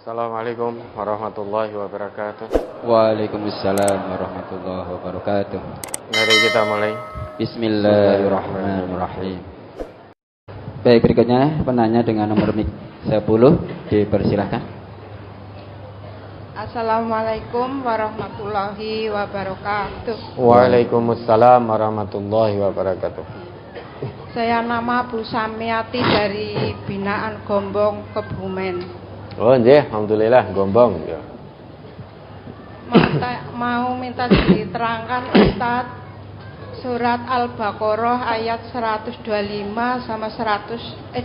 Assalamualaikum warahmatullahi wabarakatuh. Waalaikumsalam warahmatullahi wabarakatuh. Mari kita mulai. Bismillahirrahmanirrahim. Baik, berikutnya penanya dengan nomor mic 10 dipersilahkan. Assalamualaikum warahmatullahi wabarakatuh. Waalaikumsalam warahmatullahi wabarakatuh. Saya nama Bu Samiati dari Binaan Gombong, Kebumen. Oh, nggih, alhamdulillah Gombong ya. Mau minta diterangkan Ustaz surat Al-Baqarah ayat 125 sama 26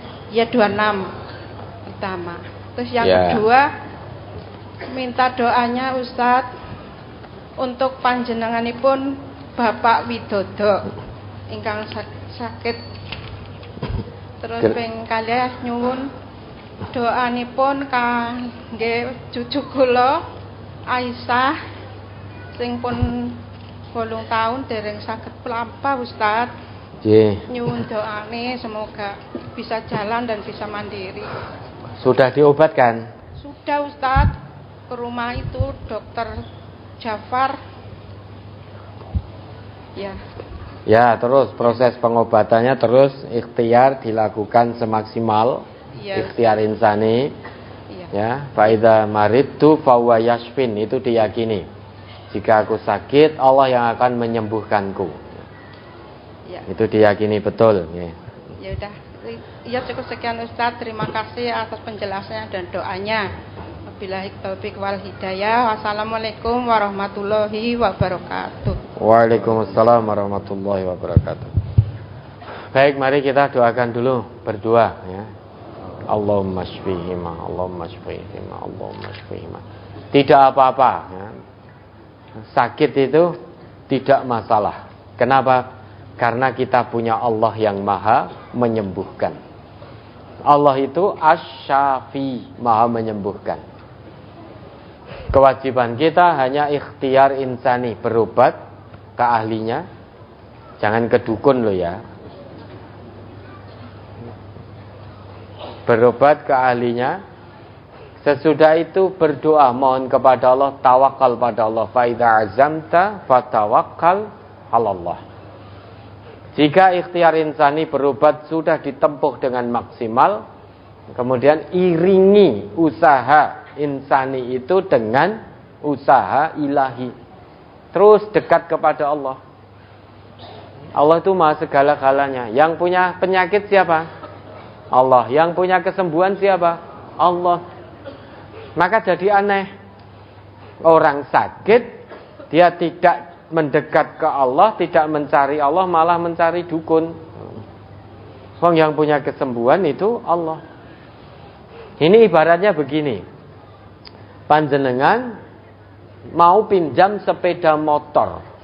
pertama. Terus yang kedua minta doanya Ustaz untuk panjenenganipun Bapak Widodo ingkang sakit. Terus ping kalih nyuwun doanipun kangge cucu kula Aisyah sing pun 8 tahun dereng saged mlampah Ustaz. Nggih. Nyuwun doane semoga bisa jalan dan bisa mandiri. Sudah diobatkan? Sudah Ustaz. Ke rumah itu Dokter Jafar. Ya. Ya, terus proses pengobatannya terus ikhtiar dilakukan semaksimal. Ikhtiar insani. Ya, faida maridtu fahuwa yashfin, itu diyakini. Jika aku sakit, Allah yang akan menyembuhkanku. Ya. Itu diyakini betul. Ya. Ya udah. Ya cukup sekian Ustaz. Terima kasih atas penjelasannya dan doanya. Wabillahi taufiq wal hidayah. Wassalamualaikum warahmatullahi wabarakatuh. Waalaikumsalam warahmatullahi wabarakatuh. Baik, mari kita doakan dulu berdua ya. Allahumma shfihima, Allahumma shfihima, Allahumma shfihima. Tidak apa-apa ya. Sakit itu tidak masalah. Kenapa? Karena kita punya Allah yang maha menyembuhkan. Allah itu asy-syafi, maha menyembuhkan. Kewajiban kita hanya ikhtiar insani, berobat ke ahlinya. Jangan ke dukun loh ya. Berobat ke ahlinya. Sesudah itu berdoa, mohon kepada Allah, tawakal pada Allah. Fa idza azamta fatawakkal 'alallah. Jika ikhtiar insani berobat sudah ditempuh dengan maksimal, kemudian iringi usaha insani itu dengan usaha ilahi. Terus dekat kepada Allah. Allah itu maha segala-galanya. Yang punya penyakit siapa? Allah. Yang punya kesembuhan siapa? Allah. Maka jadi aneh. Orang sakit, dia tidak mendekat ke Allah, tidak mencari Allah, malah mencari dukun. Wong yang punya kesembuhan itu Allah. Ini ibaratnya begini. Panjenengan mau pinjam sepeda motor.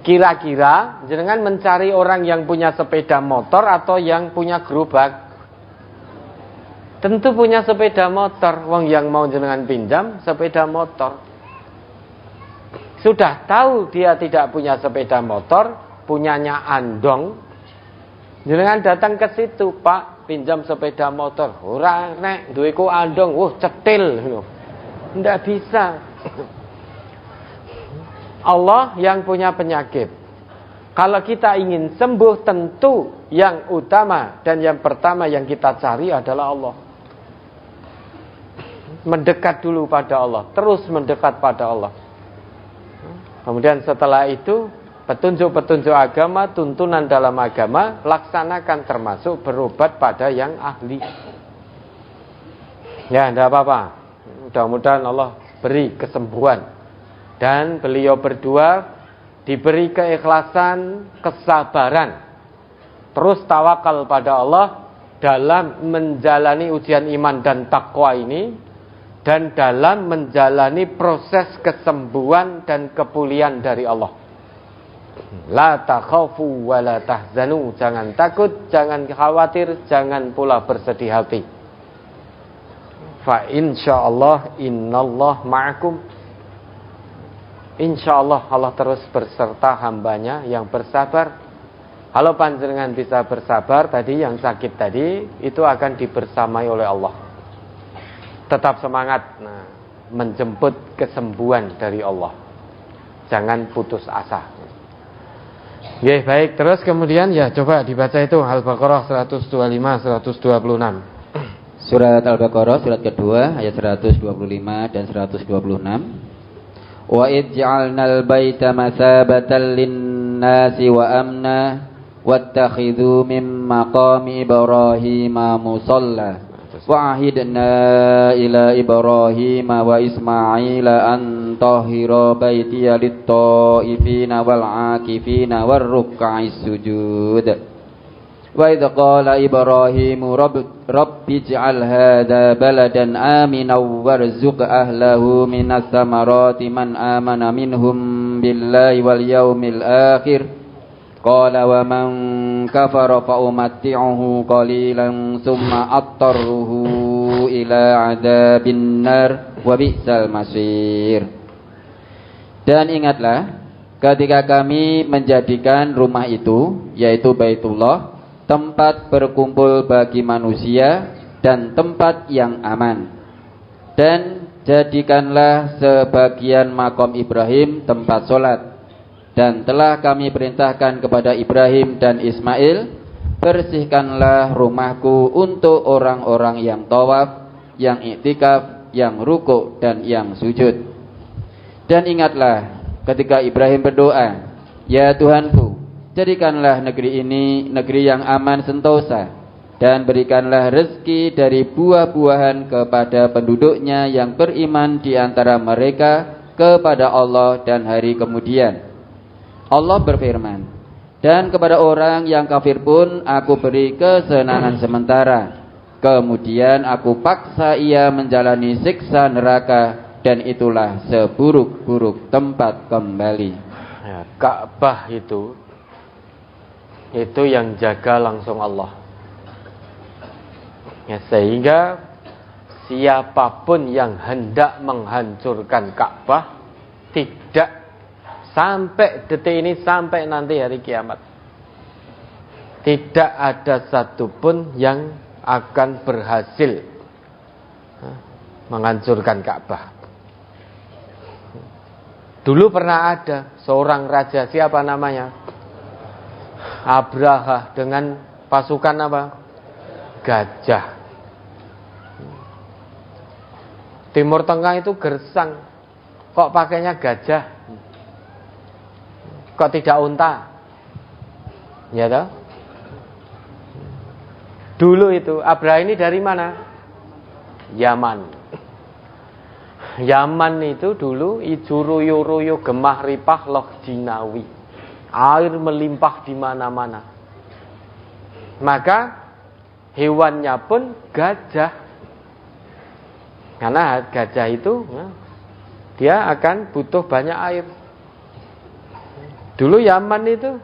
Kira-kira jenengan mencari orang yang punya sepeda motor atau yang punya gerobak? Tentu punya sepeda motor. Wong yang mau jenengan pinjam sepeda motor. Sudah tahu dia tidak punya sepeda motor, punyanya andong. Jenengan datang ke situ, Pak, pinjam sepeda motor. Ora nek duweku andong, cetil. Ndak bisa. Allah yang punya penyakit. Kalau kita ingin sembuh, tentu yang utama dan yang pertama yang kita cari adalah Allah. Mendekat dulu pada Allah, terus mendekat pada Allah. Kemudian setelah itu, petunjuk-petunjuk agama, tuntunan dalam agama, laksanakan, termasuk berobat pada yang ahli. Ya, tidak apa-apa. Mudah-mudahan Allah beri kesembuhan. Dan beliau berdua diberi keikhlasan, kesabaran. Terus tawakal pada Allah dalam menjalani ujian iman dan takwa ini. Dan dalam menjalani proses kesembuhan dan kepulihan dari Allah. La takhafu wa la tahzanu. Jangan takut, jangan khawatir, jangan pula bersedih hati. Fa insyaallah innallah ma'akum. Insyaallah Allah terus berserta hambanya yang bersabar. Kalau panjenengan bisa bersabar tadi, yang sakit tadi itu akan dibersamai oleh Allah. tetap semangat menjemput kesembuhan dari Allah. Jangan putus asa. Oke, baik. Terus kemudian coba dibaca itu Al-Baqarah 125 126. Surat Al-Baqarah surat kedua ayat 125 dan 126. Wa id ja'alnal baita masabatan lin-nasi wa amna wattakhidhu min maqami Ibrahima musalla wa ahidna ila Ibrahima wa Ismaila an tahhira baitiya lit-ta'ifina wal 'akifina war-ruk'is sujud. Wa idh qala Ibrahimu rabbi ij'al hadha baladan aminan warzuq ahlahu minas samarati man amana minhum billahi wal yawmil akhir qala wa man kafara fa umatti'uhu qalilan thumma attarruhu ila adzabin nar wa bi'sal masir. Dan ingatlah ketika kami menjadikan rumah itu, yaitu Baitullah, tempat berkumpul bagi manusia dan tempat yang aman. Dan jadikanlah sebagian makom Ibrahim tempat solat. Dan telah kami perintahkan kepada Ibrahim dan Ismail, bersihkanlah rumahku untuk orang-orang yang tawaf, yang iktikaf, yang rukuk dan yang sujud. Dan ingatlah ketika Ibrahim berdoa, ya Tuhanku, jadikanlah negeri ini negeri yang aman sentosa, dan berikanlah rezeki dari buah-buahan kepada penduduknya yang beriman di antara mereka kepada Allah dan hari kemudian. Allah berfirman, dan kepada orang yang kafir pun aku beri kesenangan sementara, kemudian aku paksa ia menjalani siksa neraka, dan itulah seburuk-buruk tempat kembali. Ka'bah itu yang jaga langsung Allah. Sehingga siapapun yang hendak menghancurkan Ka'bah, tidak sampai detik ini, sampai nanti hari kiamat, tidak ada satupun yang akan berhasil menghancurkan Ka'bah. Dulu pernah ada seorang raja, siapa namanya? Abraha, dengan pasukan apa? Gajah. Timur Tengah itu gersang. Kok pakainya gajah? Kok tidak unta? Ya toh? Dulu itu Abraha ini dari mana? Yaman. Yaman itu dulu ijuruyu-ruyu gemah ripah loh jinawi. Air melimpah di mana-mana. Maka hewannya pun gajah. Karena gajah itu dia akan butuh banyak air. Dulu Yaman itu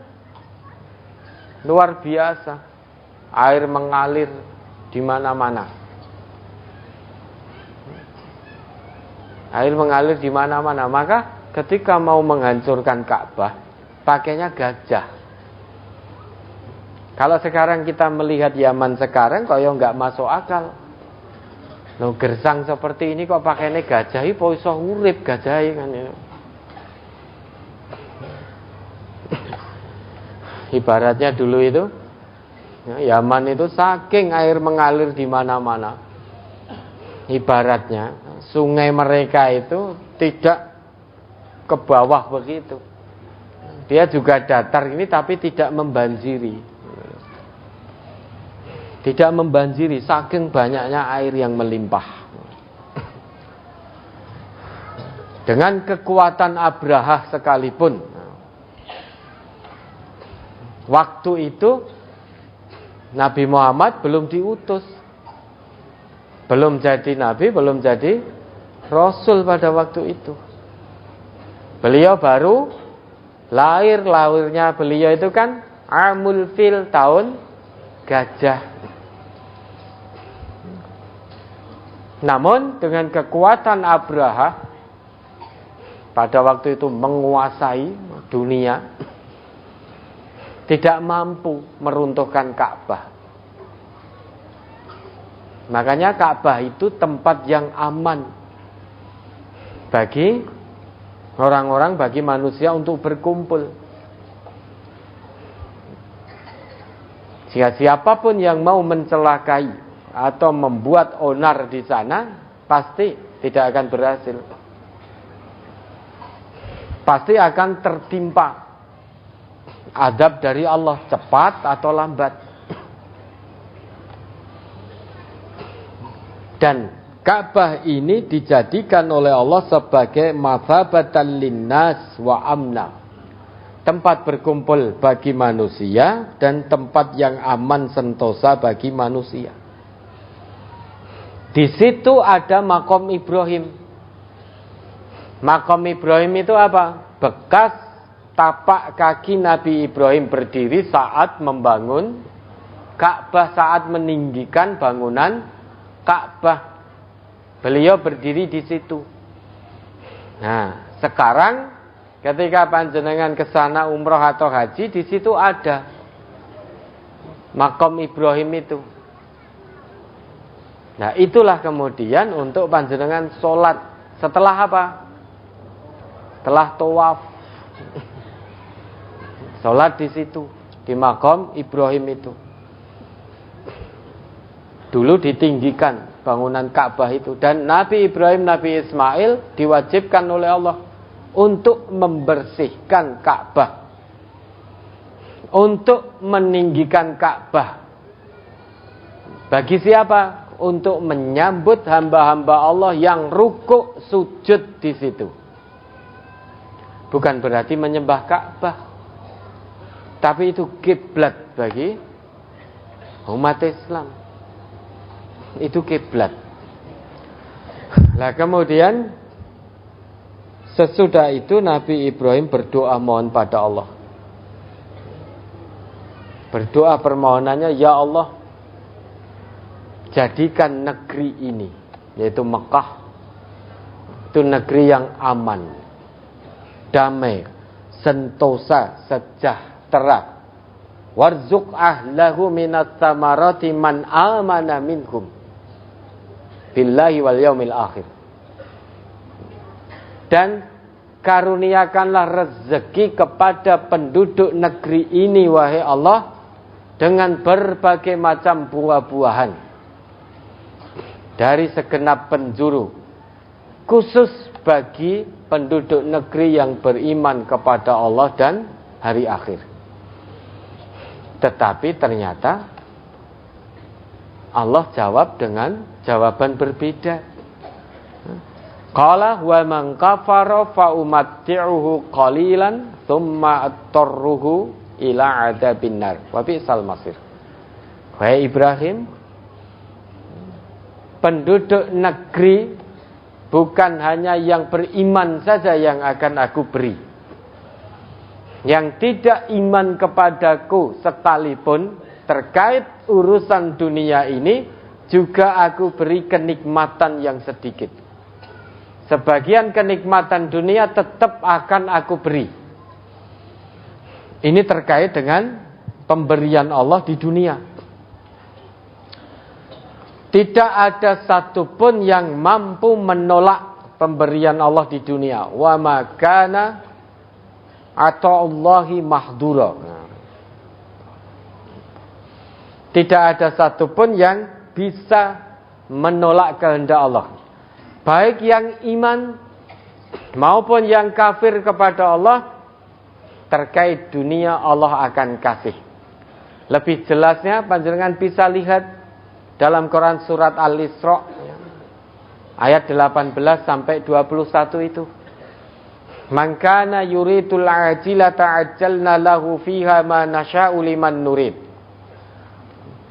luar biasa. Air mengalir di mana-mana. Air mengalir di mana-mana. Maka ketika mau menghancurkan Ka'bah, pakainya gajah. Kalau sekarang kita melihat Yaman sekarang, kok nggak masuk akal. Loh, gersang seperti ini kok pakainya gajah, ipo iso urip gajah kan itu. Ibaratnya dulu itu Yaman itu saking air mengalir di mana-mana. Ibaratnya sungai mereka itu tidak ke bawah begitu. Dia juga datar ini tapi tidak membanjiri. Tidak membanjiri saking banyaknya air yang melimpah. Dengan kekuatan Abraha sekalipun, waktu itu Nabi Muhammad belum diutus. Belum jadi nabi, belum jadi rasul pada waktu itu. Beliau baru lahirnya beliau itu kan Amul Fil, tahun gajah. Namun dengan kekuatan Abraha pada waktu itu menguasai dunia, tidak mampu meruntuhkan Ka'bah. Makanya Ka'bah itu tempat yang aman bagi orang-orang, bagi manusia untuk berkumpul. Jika siapapun yang mau mencelakai atau membuat onar di sana, pasti tidak akan berhasil. Pasti akan tertimpa azab dari Allah, cepat atau lambat. Dan Ka'bah ini dijadikan oleh Allah sebagai mathabatan linnas wa amna, tempat berkumpul bagi manusia dan tempat yang aman sentosa bagi manusia. Di situ ada makom Ibrahim. Makom Ibrahim itu apa? Bekas tapak kaki Nabi Ibrahim berdiri saat membangun Ka'bah, saat meninggikan bangunan Ka'bah. Beliau berdiri di situ. Nah, sekarang ketika panjenengan ke sana umroh atau haji, di situ ada makom Ibrahim itu. Nah, itulah kemudian untuk panjenengan sholat setelah apa? Setelah tawaf. Sholat di situ, di makom Ibrahim itu. Dulu ditinggikan bangunan Ka'bah itu, dan Nabi Ibrahim, Nabi Ismail diwajibkan oleh Allah untuk membersihkan Ka'bah, untuk meninggikan Ka'bah. Bagi siapa? Untuk menyambut hamba-hamba Allah yang rukuk sujud di situ. Bukan berarti menyembah Ka'bah, tapi itu kiblat bagi umat Islam. Itu kiblat. Nah, kemudian sesudah itu Nabi Ibrahim berdoa mohon pada Allah. Berdoa permohonannya, ya Allah, jadikan negeri ini, yaitu Mekah, itu negeri yang aman, damai, sentosa, sejahtera. Warzuq ahlahu minat samarati man amana minhum billahi wal yaumil akhir. Dan karuniakanlah rezeki kepada penduduk negeri ini, wahai Allah, dengan berbagai macam buah-buahan dari segenap penjuru, khusus bagi penduduk negeri yang beriman kepada Allah dan hari akhir. Tetapi ternyata Allah jawab dengan jawaban berbeda. Qala wa man kafara fa umatti'uhu qalilan thumma attarruhu ila adzabin nar wa bi'sal masir. Wahai Ibrahim, penduduk negeri bukan hanya yang beriman saja yang akan aku beri. Yang tidak iman kepadaku sekalipun terkait urusan dunia ini juga aku beri kenikmatan yang sedikit. Sebagian kenikmatan dunia tetap akan aku beri. Ini terkait dengan pemberian Allah di dunia. Tidak ada satupun yang mampu menolak pemberian Allah di dunia. Wa ma kana ata'ullahi mahdura. Tidak ada satupun yang bisa menolak kehendak Allah. Baik yang iman maupun yang kafir kepada Allah, terkait dunia Allah akan kasih. Lebih jelasnya panjenengan bisa lihat dalam Quran surat Al-Isra ayat 18 sampai 21 itu. Man kana yuridul ajilata ajjalna lahu fiha ma nasha'u liman nurid.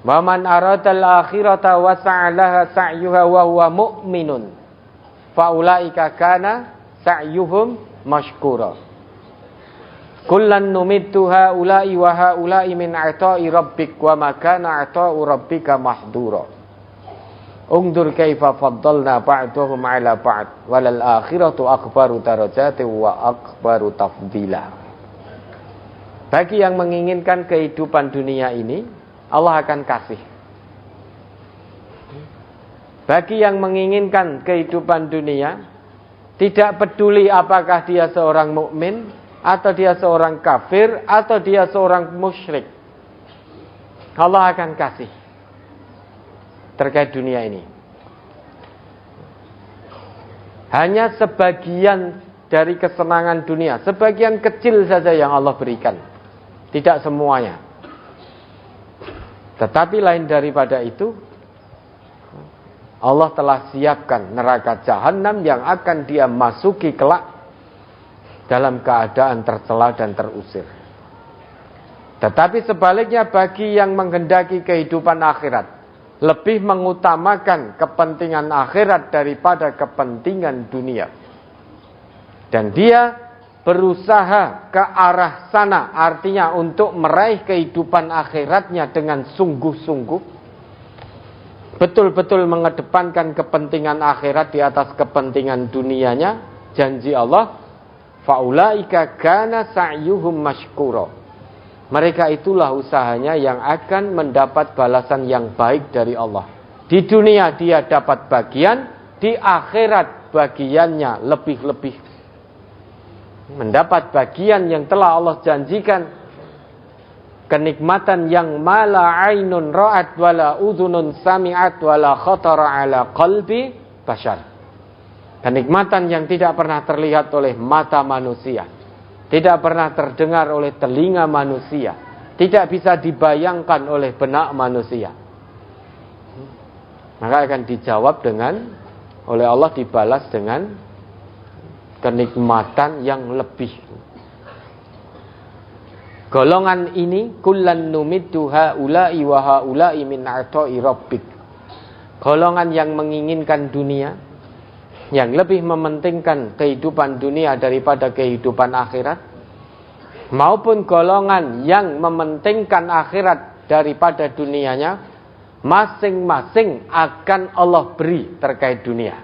Wa man aradal akhirata wa sa'alaha sa'yuha wa huwa mu'minun. Fa ulaika kana sa'yuhum mashkura. Kullan numiddu haula'i wa haula'i min ata'i rabbik wa ma kana ata'u rabbika mahdura. Ungdur kaifa faddalna ba'dahum 'ala ba'd walal akhiratu akbaru darajati wa akbaru tafdila. Bagi yang menginginkan kehidupan dunia ini, Allah akan kasih. Bagi yang menginginkan kehidupan dunia, tidak peduli apakah dia seorang mukmin atau dia seorang kafir atau dia seorang musyrik, Allah akan kasih terkait dunia ini. Hanya sebagian dari kesenangan dunia, sebagian kecil saja yang Allah berikan, tidak semuanya. Tetapi lain daripada itu, Allah telah siapkan neraka jahanam yang akan dia masuki kelak dalam keadaan tercela dan terusir. Tetapi sebaliknya, bagi yang menghendaki kehidupan akhirat, lebih mengutamakan kepentingan akhirat daripada kepentingan dunia, dan dia berusaha ke arah sana, artinya untuk meraih kehidupan akhiratnya dengan sungguh-sungguh, betul-betul mengedepankan kepentingan akhirat di atas kepentingan dunianya, janji Allah, faulaika kana sa'yuhum mashkura. Mereka itulah usahanya yang akan mendapat balasan yang baik dari Allah. Di dunia dia dapat bagian, di akhirat bagiannya lebih-lebih. Mendapat bagian yang telah Allah janjikan. Kenikmatan yang mala ainun ra'at wala udhunun sami'at wala khatara ala qalbi bashar. Kenikmatan yang tidak pernah terlihat oleh mata manusia, tidak pernah terdengar oleh telinga manusia, tidak bisa dibayangkan oleh benak manusia. Maka akan dijawab oleh Allah, dibalas dengan kenikmatan yang lebih. Golongan ini kullan numiddu haula'i wa haula'i min ata'i rabbik. Golongan yang menginginkan dunia, yang lebih mementingkan kehidupan dunia daripada kehidupan akhirat, maupun golongan yang mementingkan akhirat daripada dunianya, masing-masing akan Allah beri terkait dunia.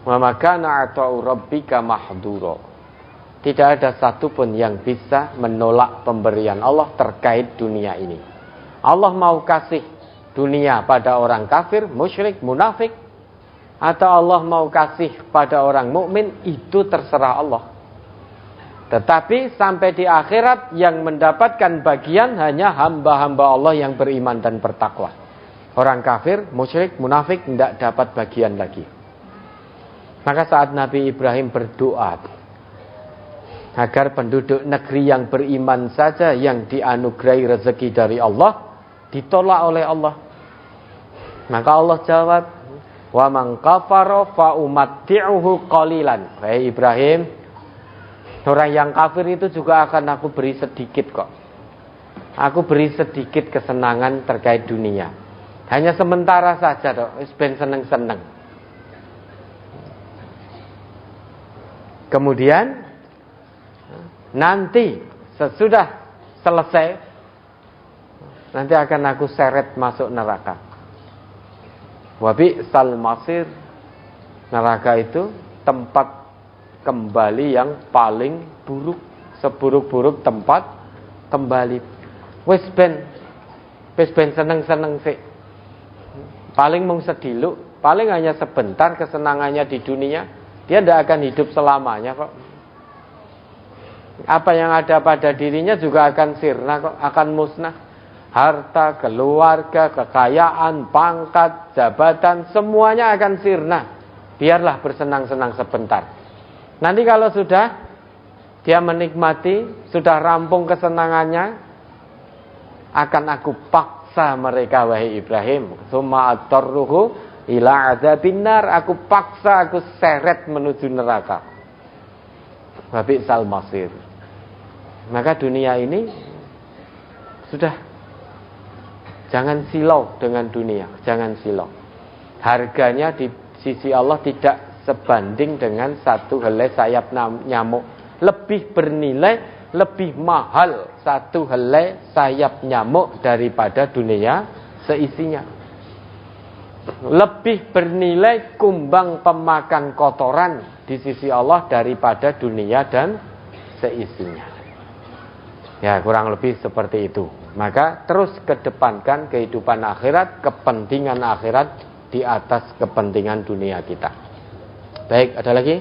Wa makana ata'u rabbika mahdura. Tidak ada satupun yang bisa menolak pemberian Allah terkait dunia ini. Allah mau kasih dunia pada orang kafir, musyrik, munafik, atau Allah mau kasih pada orang mukmin, itu terserah Allah. Tetapi sampai di akhirat yang mendapatkan bagian hanya hamba-hamba Allah yang beriman dan bertakwa. Orang kafir, musyrik, munafik tidak dapat bagian lagi. Maka saat Nabi Ibrahim berdoa agar penduduk negeri yang beriman saja yang dianugerahi rezeki dari Allah, ditolak oleh Allah. Maka Allah jawab, wa man kafara fa umatti'uhu qalilan. Wahai Ibrahim, orang yang kafir itu juga akan aku beri sedikit kok. Aku beri sedikit kesenangan terkait dunia. Hanya sementara saja dok, ben seneng-seneng. Kemudian nanti sesudah selesai, nanti akan aku seret masuk neraka. Wabi sal masir, neraka itu tempat kembali yang paling buruk, seburuk-buruk tempat kembali. Wes ben seneng-seneng sih. Paling mung sediluk, paling hanya sebentar kesenangannya di dunia, dia tidak akan hidup selamanya kok. Apa yang ada pada dirinya juga akan sirna kok, akan musnah. Harta, keluarga, kekayaan, pangkat, jabatan, semuanya akan sirna. Biarlah bersenang-senang sebentar. Nanti kalau sudah dia menikmati, sudah rampung kesenangannya, akan aku paksa mereka, wahai Ibrahim. Summa atarruhu ila adzabin nar, aku paksa, aku seret menuju neraka. Wabi sal masir. Maka dunia ini sudah, jangan silau dengan dunia, jangan silau. Harganya di sisi Allah tidak sebanding dengan satu helai sayap nyamuk. Lebih bernilai, lebih mahal satu helai sayap nyamuk daripada dunia seisinya. Lebih bernilai kumbang pemakan kotoran di sisi Allah daripada dunia dan seisinya. Ya, kurang lebih seperti itu. Maka terus kedepankan kehidupan akhirat, kepentingan akhirat di atas kepentingan dunia kita. Baik, ada lagi?